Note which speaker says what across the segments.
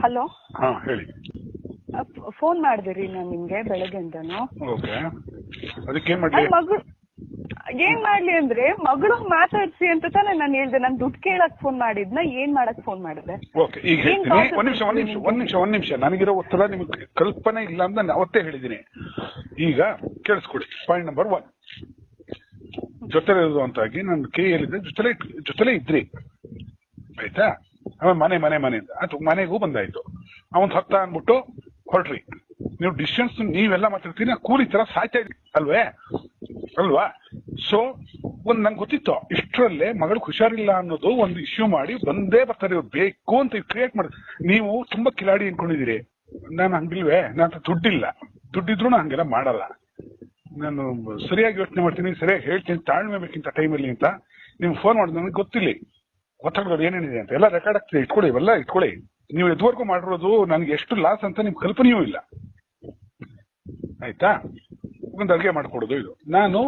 Speaker 1: Hello.
Speaker 2: ಹಾ ಹೇಳಿ.
Speaker 1: Phone ಮಾಡಿದಿರಿ ನಾನು ನಿಮ್ಗೆ ಬೆಳಗ್ಗೆಯಿಂದನು.
Speaker 2: ಓಕೆ, ಅದಕ್ಕೆ ಏನ್ ಮಾಡ್ಲಿ?
Speaker 1: ಮಗಳು ಏನ್ ಮಾಡ್ಲಿ ಅಂದ್ರೆ ಮಗಳು ಮಾತಾಡ್ಸಿ ಅಂತ ತಾನೇ ನಾನು ಹೇಳ್ದೆ. ನಾನು ದುಡ್ಡು ಕೇಳಕ್ ಫೋನ್ ಮಾಡಿದ್ನ ಏನ್ ಮಾಡಕ್ ಫೋನ್ ಮಾಡಿದೆ?
Speaker 2: ಓಕೆ, ಈಗ ಹೇಳ್ತೀನಿ. ಒಂದ್ ನಿಮಿಷ ನನಗಿರೋ ಉತ್ತರ ನಿಮ್ಗೆ ಕಲ್ಪನೆ ಇಲ್ಲ ಅಂತ ನಾನು ಅವತ್ತೇ ಹೇಳಿದ್ದೀನಿ. ಈಗ ಕೇಳಿಸ್ಕೊಡಿ. ಪಾಯಿಂಟ್ ನಂಬರ್ 1, ಜೊತೆ ಇರೋದು ಅಂತಾಗಿ ನಾನು ಕೇಳಿದ್ರೆ ಜೊತೆಲೇ ಇದ್ರಿ, ಆಯ್ತಾ? ಆಮೇಲೆ ಮನೆ ಅಂತ ಆಯ್ತು, ಮನೆಗೂ ಬಂದಾಯ್ತು. ಅವನ್ ಹತ್ತ ಅನ್ಬಿಟ್ಟು ಹೊರಟ್ರಿ. ನೀವು ಡಿಸ್ಟೆನ್ಸ್ ನೀವೆಲ್ಲ ಮಾತಾಡ್ತೀನಿ, ಕೂಲಿ ತರ ಸಾಯ್ತಾ ಇದ್ರಿ ಅಲ್ವಾ? ಸೊ ನಂಗೆ ಗೊತ್ತಿತ್ತು ಇಷ್ಟರಲ್ಲೇ ಮಗಳು ಹುಷಾರಿಲ್ಲ ಅನ್ನೋದು ಒಂದು ಇಶ್ಯೂ ಮಾಡಿ ಬಂದೇ ಬರ್ತಾರೆ ಇವ್ರು, ಬೇಕು ಅಂತ ಕ್ರಿಯೇಟ್ ಮಾಡಿ. ನೀವು ತುಂಬಾ ಕಿಲಾಡಿ ಅನ್ಕೊಂಡಿದೀರಿ. ನಾನು ಹಂಗಿಲ್ವೇ? ನನ್ನ ದುಡ್ಡಿಲ್ಲ, ದುಡ್ಡಿದ್ರು ನಾನು ಹಂಗೆಲ್ಲ ಮಾಡಲ್ಲ. ನಾನು ಸರಿಯಾಗಿ ಯೋಚನೆ ಮಾಡ್ತೀನಿ, ಸರಿಯಾಗಿ ಹೇಳ್ತೀನಿ, ತಾಳ್ಮೆ ಬೇಕಿಂತ ಟೈಮಲ್ಲಿ ಅಂತ ನಿಮ್ಗೆ ಫೋನ್ ಮಾಡಿದ್ ನನಗೆ ಗೊತ್ತಿಲ್ಲ ಒತ್ತಡಗಳು ಏನೇನಿದೆ ಅಂತ. ಎಲ್ಲ ರೆಕಾರ್ಡ್ ಆಗ್ತದೆ, ಇಟ್ಕೊಳ್ಳಿ, ಇವೆಲ್ಲ ಇಟ್ಕೊಳ್ಳಿ. ನೀವು ಎದುವರೆಗೂ ಮಾಡಿರೋದು ನನಗೆ ಎಷ್ಟು ಲಾಸ್ ಅಂತ ನಿಮ್ ಕಲ್ಪನೆಯೂ ಇಲ್ಲ, ಆಯ್ತಾ? ಒಂದು ಅಡುಗೆ ಮಾಡ್ಕೊಡೋದು ಇದು. ನಾನು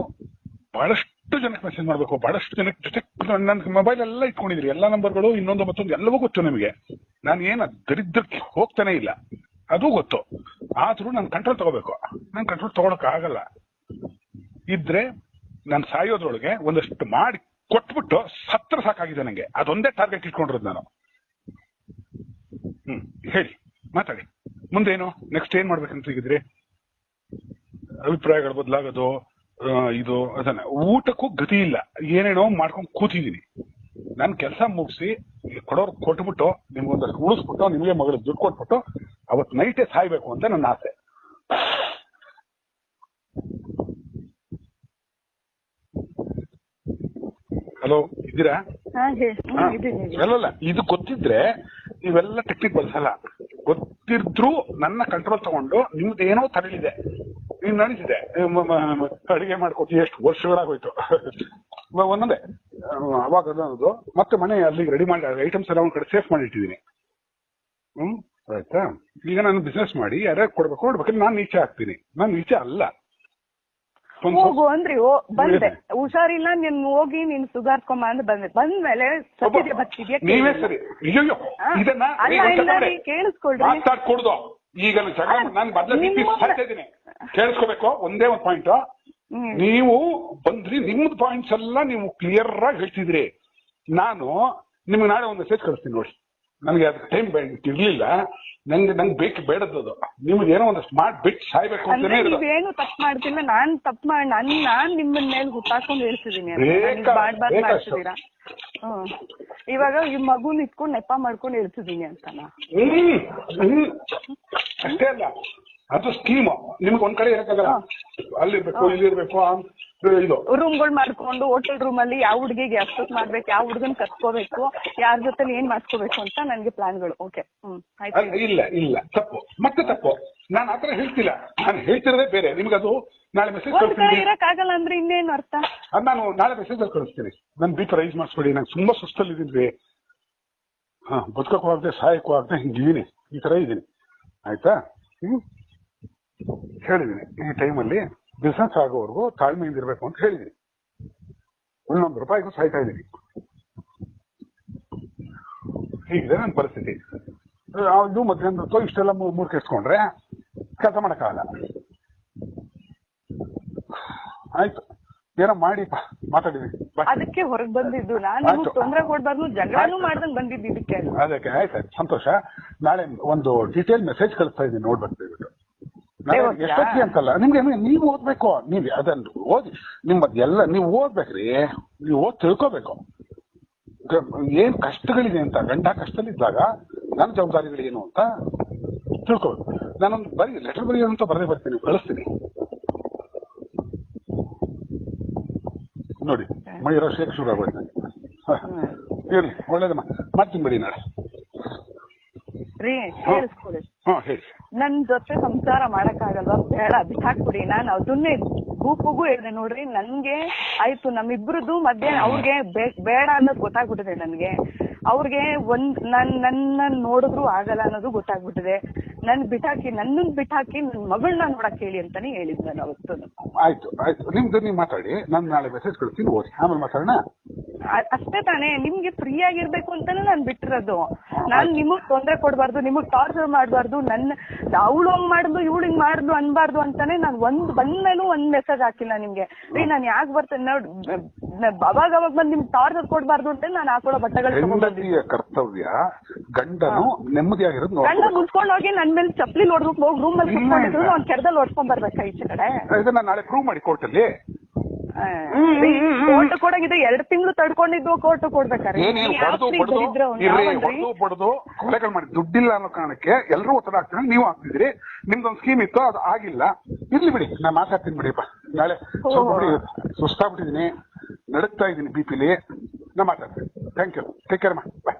Speaker 2: ಬಹಳಷ್ಟು ಜನಕ್ಕೆ ಮೆಸೇಜ್ ಮಾಡ್ಬೇಕು, ಬಹಳಷ್ಟು ಜನಕ್ಕೆ ಜೊತೆ ನನ್ನ ಮೊಬೈಲ್ ಎಲ್ಲ ಇಟ್ಕೊಂಡಿದ್ರಿ, ಎಲ್ಲಾ ನಂಬರ್ಗಳು, ಇನ್ನೊಂದು ಮತ್ತೊಂದು ಎಲ್ಲವೂ ಗೊತ್ತು ನಿಮಗೆ. ನಾನು ಏನು ದರಿದ್ರಕ್ಕೆ ಹೋಗ್ತಾನೆ ಇಲ್ಲ, ಅದು ಗೊತ್ತು. ಆದ್ರೂ ನಾನು ಕಂಟ್ರೋಲ್ ತಗೋಬೇಕು. ನಾನು ಕಂಟ್ರೋಲ್ ತಗೊಳಕ್ ಆಗಲ್ಲ. ಇದ್ರೆ ನಾನು ಸಾಯೋದ್ರೊಳಗೆ ಒಂದಷ್ಟು ಮಾಡಿ ಕೊಟ್ಬಿಟ್ಟು ಸತ್ರ ಸಾಕಾಗಿದೆ ನಂಗೆ. ಅದೊಂದೇ ಟಾರ್ಗೆಟ್ ಇಟ್ಕೊಂಡಿರೋದು ನಾನು. ಹೇಳಿ, ಮಾತಾಡಿ. ಮುಂದೇನು ನೆಕ್ಸ್ಟ್ ಏನ್ ಮಾಡ್ಬೇಕಂತ ಹೀಗಿದ್ರಿ? ಅಭಿಪ್ರಾಯಗಳು ಬದಲಾಗೋದು, ಇದು ಅದನ್ನ. ಊಟಕ್ಕೂ ಗತಿ ಇಲ್ಲ, ಏನೇನೋ ಮಾಡ್ಕೊಂಡು ಕೂತಿದೀನಿ. ನನ್ ಕೆಲಸ ಮುಗಿಸಿ ಕೊಡೋರು ಕೊಟ್ಬಿಟ್ಟು ನಿಮ್ಗೊಂದಷ್ಟು ಉಳಿಸ್ಬಿಟ್ಟು ನಿಮಗೆ ಮಗಳು ದುಡ್ಡು ಕೊಟ್ಬಿಟ್ಟು ಅವತ್ ನೈಟೇ ಸಾಯ್ಬೇಕು ಅಂತ ನನ್ನ ಆಸೆ. ಹಲೋ, ಇದ್ದೀರಾ? ಅಲ್ಲಲ್ಲ, ಇದು ಗೊತ್ತಿದ್ರೆ ನೀವೆಲ್ಲ ಟೆಕ್ನಿಕ್ ಬಳಸಲ್ಲ. ಗೊತ್ತಿದ್ರು ನನ್ನ ಕಂಟ್ರೋಲ್ ತಗೊಂಡು ನಿಮ್ದು ಏನೋ ತರಲಿದೆ, ನೀನ್ ನಡೆಸಿದೆ, ಅಡಿಗೆ ಮಾಡ್ಕೊಟ್ಟು ಎಷ್ಟು ವರ್ಷಗಳಾಗೋಯ್ತು ಒಂದೊಂದೇ. ಅವಾಗ ಅನ್ನೋದು ಮತ್ತೆ ಮನೆ ಅಲ್ಲಿಗೆ ರೆಡಿ ಮಾಡಿ ಐಟಮ್ಸ್ ಎಲ್ಲ ಒಂದ್ ಕಡೆ ಸೇಫ್ ಮಾಡಿ ಇಟ್ಟಿದ್ದೀನಿ. ಆಯ್ತಾ? ಈಗ ನಾನು ಬಿಸ್ನೆಸ್ ಮಾಡಿ ಯಾರ್ಯಾರು ಕೊಡ್ಬೇಕು ನಾನು ಈಚೆ ಹಾಕ್ತೀನಿ. ನಾನು ಈಚೆ ಅಲ್ಲ.
Speaker 1: ಹೋಗು ಅಂದ್ರಿ, ಬಂದೆ. ಹುಷಾರಿಲ್ಲ, ನೀನ್ ಹೋಗಿ ನೀನ್ ಸುಧಾರ್ಕೊಂಬ ಅಂತ ಬಂದ್ಮೇಲೆ ಬರ್ತಿದ್ಯಾ?
Speaker 2: ನೀವೇ ಸರಿ. ಅಯ್ಯೋ, ಇದನ್ನ
Speaker 1: ಕೇಳಿಸ್ಕೊಳ್ರಿ.
Speaker 2: ಮಾತಾಡ್ಕೊಡ್ದು. ಈಗ ನಾನು ಬದಲಿದ್ದೀನಿ, ಕೇಳಿಸ್ಕೋಬೇಕು. ಒಂದೇ ಒಂದು ಪಾಯಿಂಟ್. ನೀವು ಬಂದ್ರಿ, ನಿಮ್ದು ಪಾಯಿಂಟ್ಸ್ ಎಲ್ಲ ನೀವು ಕ್ಲಿಯರ್ ಆಗಿ ಹೇಳ್ತಿದ್ರಿ. ನಾನು ನಿಮ್ಗೆ ನಾಳೆ ಒಂದು ಮೆಸೇಜ್ ಕಳಿಸ್ತೀನಿ ನೋಡಿ. ನನಗೆ ಅದಕ್ಕೆ ಟೈಮ್ ಇರ್ಲಿಲ್ಲ. ನಂಗೆ ಬೇಕು ಬೇಡದ್ದು. ನಿಮ್ಗೆ ಏನೋ ಒಂದು ಸ್ಮಾರ್ಟ್ ಬಿಟ್ ಸಾಯ್ಬೇಕು ಅಂತಾನೆ.
Speaker 1: ನೀವೇನು ತಪ್ಪು ಮಾಡ್ತಿಲ್ಲ, ನಾನ್ ತಪ್ಪು ಮಾಡಿ ನಾನ್ ನಿಮ್ಮನ್ನ ಮೇಲೆ ಹುಟ್ಟಾಕೊಂಡು ಹೇಳ್ತಿದೀನಿ. ಮಾಡ್ತಿದ್ದೀರಾ? ಇವಾಗ ಈ ಮಗುನ ಇಟ್ಕೊಂಡು ನೆಪ ಮಾಡ್ಕೊಂಡು ಹೇಳ್ತಿದೀನಿ ಅಂತಾನ?
Speaker 2: ಅಷ್ಟೇ ಅಲ್ಲ, ಅದು ಸ್ಕೀಮ್. ನಿಮ್ಗೆ ಒಂದ್ ಕಡೆ ಇರಕ್ಕಾಗಲ್ಲ, ಅಲ್ಲಿರ್ಬೇಕು ಇಲ್ಲಿರ್ಬೇಕು. ಇದು
Speaker 1: ರೂಮ್ಗಳು ಮಾಡ್ಕೊಂಡು ಹೋಟೆಲ್ ರೂಮ್ ಅಲ್ಲಿ ಯಾವ ಹುಡುಗಿಗೆ ಅಷ್ಟೊತ್ ಮಾಡ್ಬೇಕು, ಯಾವ ಹುಡುಗನ್ ಕತ್ಕೋಬೇಕು, ಯಾರ ಜೊತೆ ಏನ್ ಮಾಡ್ಕೋಬೇಕು ಅಂತ ನನ್ಗೆ ಪ್ಲಾನ್ಗಳು. ಓಕೆ,
Speaker 2: ಇಲ್ಲ ತಪ್ಪು, ಮತ್ತೆ ತಪ್ಪು. ನಾನು ಆತರ ಹೇಳ್ತಿಲ್ಲ, ನಾನು ಹೇಳ್ತಿರೋದೇ ಬೇರೆ. ನಿಮ್ಗೆ ಅದು ನಾಳೆ ಮೆಸೇಜ್ ಕಳಿಸ್ತೀನಿ.
Speaker 1: ಇರಕ್ಕಾಗಲ್ಲ ಅಂದ್ರೆ ಇನ್ನೇನು ಅರ್ಥ?
Speaker 2: ಅದು ನಾನು ನಾಳೆ ಮೆಸೇಜ್ ಅಲ್ಲಿ ಕಳಿಸ್ತೀನಿ. ನನ್ ಬಿ ಪಿ ರೈಸ್ ಮಾಡಿಸ್ಬೇಡಿ, ನಂಗೆ ತುಂಬಾ ಸುಸ್ತಲ್ಲಿ ಇದೀನಿ. ಬದುಕಕ್ಕೂ ಆಗದೆ ಸಹಾಯಕ್ಕೂ ಆಗದೆ ಹಿಂಗಿದೀನಿ, ಈ ತರ ಇದೀನಿ, ಆಯ್ತಾ? ಹೇಳಿದೀನಿ ಈ ಟೈಮಲ್ಲಿ ಬಿಸ್ನೆಸ್ ಆಗೋವರೆಗೂ ತಾಳ್ಮೆಯಿಂದ ಇರ್ಬೇಕು ಅಂತ ಹೇಳಿದೀನಿ. ₹1 ಸಾಯ್ತಾ ಇದ್ದೀನಿ. ಹೀಗಿದೆ ನನ್ನ ಪರಿಸ್ಥಿತಿ. ಇದು ಮಧ್ಯಾಹ್ನ ಇಷ್ಟೆಲ್ಲ ಮೂರ್ ಕೆಡ್ಸ್ಕೊಂಡ್ರೆ ಕೆಲಸ ಮಾಡಕ್ಕಾಗಲ್ಲ. ಆಯ್ತು, ಏನೋ ಮಾಡಿ ಮಾತಾಡಿದೀನಿ.
Speaker 1: ಅದಕ್ಕೆ ಹೊರಗೆ ಬಂದಿದ್ದು ನಾನು. ತೊಂದರೆ ಕೊಡ್ಬಾರ್ದು, ಜಗಳನೂ ಮಾಡ್ದಂಗ್ ಬಂದಿದ್ದು ಇದಕ್ಕೆ.
Speaker 2: ಅದಕ್ಕೆ ಆಯ್ತು, ಸಂತೋಷ. ನಾಳೆ ಒಂದು ಡೀಟೇಲ್ ಮೆಸೇಜ್ ಕಳಿಸ್ತಾ ಇದ್ದೀನಿ, ನೋಡ್ಬೇಕು ದಯವಿಟ್ಟು. ಎಷ್ಟೊತ್ತಿ ಅಂತಲ್ಲ, ನಿಮ್ಗೆ ನೀವು ಓದ್ಬೇಕು. ನೀವ್ ಅದನ್ನು ಓದಿ, ನಿಮ್ಮದೆಲ್ಲ ನೀವು ಓದ್ಬೇಕ್ರಿ. ನೀವು ಓದ್ ತಿಳ್ಕೋಬೇಕು ಏನ್ ಕಷ್ಟಗಳಿದೆ ಅಂತ. ಗಂಡ ಕಷ್ಟದಲ್ಲಿದ್ದಾಗ ನನ್ನ ಜವಾಬ್ದಾರಿಗಳೇನು ಅಂತ ತಿಳ್ಕೋಬೇಕು. ನಾನೊಂದು ಲೆಟರ್ ಬರೆಯೋದಂತ ಬರದೇ ಬರ್ತೀನಿ, ಕಳಿಸ್ತೀನಿ ನೋಡಿ. ಮೈರೋ ಶೇಕ್ ಶುರು ಆಗೋಯ್ತು ನನಗೆ. ಇರ್ಲಿ, ಒಳ್ಳೇದಮ್ಮ, ಮಾಡ್ತೀನಿ ಬಿಡಿ ನಾಳೆ. ಹೇಳಿ.
Speaker 1: ನನ್ ಜೊತೆ ಸಂಸಾರ ಮಾಡಕ್ಕಾಗಲ್ವಾ? ಬೇಡ, ಬಿಟ್ಟಾಕ್ಬಿಡಿ. ನಾನು ಅದನ್ನೇ ಗ್ರೂಪ್ಗೂ ಹೇಳಿದೆ ನೋಡ್ರಿ. ನನ್ಗೆ ಆಯ್ತು, ನಮ್ಮಿಬ್ರದ್ದು ಮಧ್ಯೆ ಅವ್ರಿಗೆ ಬೇಡ ಅನ್ನೋದು ಗೊತ್ತಾಗ್ಬಿಟ್ಟಿದೆ ನನ್ಗೆ. ಅವ್ರಿಗೆ ನನ್ನ ನೋಡಿದ್ರು ಆಗಲ್ಲ ಅನ್ನೋದು ಗೊತ್ತಾಗ್ಬಿಟ್ಟಿದೆ. ನನ್ನನ್ ಬಿಟ್ಟಾಕಿ ನನ್ ಮಗಳನ್ನ ನೋಡಕ್ ಹೇಳಿ ಅಂತಾನೆ ಹೇಳಿದ್ ನಾನು ಅವತ್ತು.
Speaker 2: ಆಯ್ತು, ನಿಮ್ದು ನೀವು ಮಾತಾಡಿ. ನಾನು ನಾಳೆ ಮೆಸೇಜ್ ಕಳಿಸ್ತೀನಿ, ಓದಿ ಆಮೇಲೆ ಮಾತಾಡೋಣ.
Speaker 1: ಅಷ್ಟೇ ತಾನೇ, ನಿಮ್ಗೆ ಫ್ರೀ ಆಗಿರ್ಬೇಕು ಅಂತಾನೆ ನಾನ್ ಬಿಟ್ಟಿರೋದು. ನಾನ್ ನಿಮಗ್ ತೊಂದ್ರೆ ಕೊಡ್ಬಾರ್ದು, ನಿಮಗ್ ಟಾರ್ಚರ್ ಮಾಡ್ಬಾರ್ದು, ಅವಳು ಹಂಗ್ ಮಾಡುದು ಇವಳು ಹಿಂಗ್ ಮಾಡುದು ಅನ್ಬಾರ್ದು ಅಂತಾನೆ ನಾನ್ ಬಂದ್ಮೇಲೂ ಒಂದ್ ಮೆಸೇಜ್ ಹಾಕಿಲ್ಲ ನಿಮ್ಗೆ. ನಾನ್ ಯಾಕೆ ಬರ್ತೇನೆ ನೋಡಿ, ಅವಾಗ ಬಂದ್ ನಿಮ್ಗೆ ಟಾರ್ಚರ್ ಕೊಡ್ಬಾರ್ದು ಅಂತ ನಾನು ಹಾಕೊಳ್ಳೋ ಬಟ್ಟೆಗಳು.
Speaker 2: ಹೆಂಡತಿಯ ಕರ್ತವ್ಯ ಗಂಡನು ನೆಮ್ಮದಿಯಾಗಿರೋದು.
Speaker 1: ಗಂಡ ಮುನ್ಸ್ಕೊಂಡ್ ಹೋಗಿ ನನ್ ಮೇಲೆ ಚಪ್ಪಲಿ ನೋಡ್ಬೇಕು, ಹೋಗಿ ರೂಮ್ ಅಲ್ಲಿ ಕುತ್ಕೊಂಡಿದ್ರು ಅವ್ನ್ ಕೆರದಲ್ಲಿ ಓಡ್ಸ್ಕೊಂಡ್ ಬರ್ಬೇಕಾ ಈಚೆ ಕಡೆ?
Speaker 2: ಇದನ್ನ ನಾಳೆ ಪ್ರೂವ್ ಮಾಡಿ ಕೋರ್ಟಲ್ಲಿ.
Speaker 1: ಕೋರ್ಟ್ ಕೊಡಂಗಿದ್ರೆ 2 ತಿಂಗಳು ತಡ್ಕೊಂಡಿದ್ದು ಕೋರ್ಟ್ ಕೊಡ್ಬೇಕಾರೆ
Speaker 2: ಹೊಡೆದು ಕೊಲೆಗಳು ಮಾಡಿ ದುಡ್ಡಿಲ್ಲ ಅನ್ನೋ ಕಾರಣಕ್ಕೆ ಎಲ್ಲರೂ ಒತ್ತಡ ಆಗ್ತಾರೆ. ನೀವು ಆಗ್ತಿದ್ರಿ, ನಿಮ್ದೊಂದು ಸ್ಕೀಮ್ ಇತ್ತು, ಅದು ಆಗಿಲ್ಲ. ಇರ್ಲಿ ಬಿಡಿ, ನಾನು ಮಾತಾಡ್ತೀನಿ ಬಿಡಿಪ್ಪ. ನಾಳೆ ಸ್ವಲ್ಪ ಬಿಡಿ, ಸುಸ್ತಾಗ್ಬಿಟ್ಟಿದೀನಿ, ನಡುಕ್ತಾ ಇದ್ದೀನಿ, BP ಲಿ. ನಾ ಮಾತಾಡ್ತೀನಿ. ಥ್ಯಾಂಕ್ ಯು, ಟೇಕ್ ಕೇರ್ ಮಾ, ಬಾಯ್.